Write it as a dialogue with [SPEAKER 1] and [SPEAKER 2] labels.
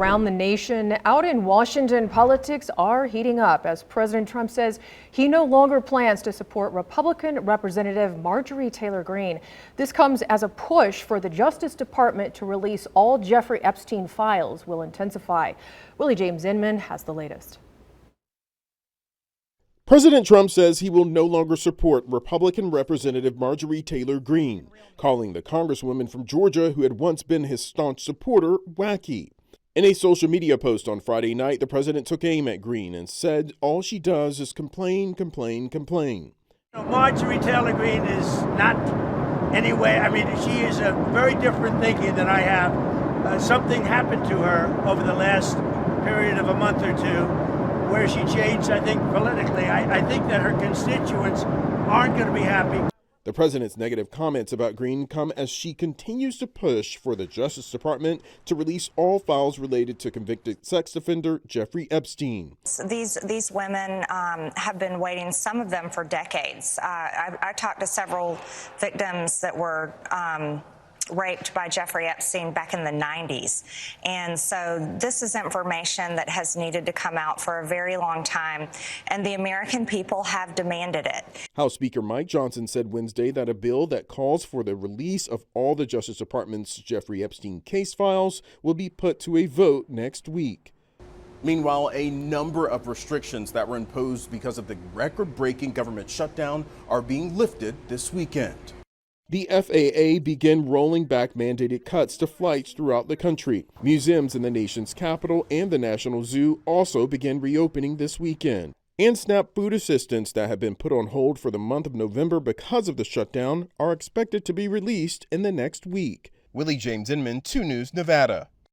[SPEAKER 1] Around the nation, out in Washington, politics are heating up as President Trump says he no longer plans to support Republican Representative Marjorie Taylor Greene. This comes as a push for the Justice Department to release all Jeffrey Epstein files will intensify. Willie James Inman has the latest.
[SPEAKER 2] President Trump says he will no longer support Republican Representative Marjorie Taylor Greene, calling the Congresswoman from Georgia, who had once been his staunch supporter, wacky. In a social media post on Friday night, the president took aim at Greene and said all she does is complain, complain, complain.
[SPEAKER 3] Marjorie Taylor Greene is not anyway, she is a very different thinking than I have. Something happened to her over the last period of a month or two where she changed, I think, politically. I think that her constituents aren't going to be happy.
[SPEAKER 2] The president's negative comments about Greene come as she continues to push for the Justice Department to release all files related to convicted sex offender Jeffrey Epstein.
[SPEAKER 4] These women have been waiting, some of them for decades. I talked to several victims that were raped by Jeffrey Epstein back in the 90s. And so this is information that has needed to come out for a very long time, and the American people have demanded it.
[SPEAKER 2] House Speaker Mike Johnson said Wednesday that a bill that calls for the release of all the Justice Department's Jeffrey Epstein case files will be put to a vote next week.
[SPEAKER 5] Meanwhile, a number of restrictions that were imposed because of the record-breaking government shutdown are being lifted this weekend.
[SPEAKER 2] The FAA began rolling back mandated cuts to flights throughout the country. Museums in the nation's capital and the National Zoo also began reopening this weekend. And SNAP food assistance that have been put on hold for the month of November because of the shutdown are expected to be released in the next week.
[SPEAKER 5] Willie James Inman, 2 News, Nevada.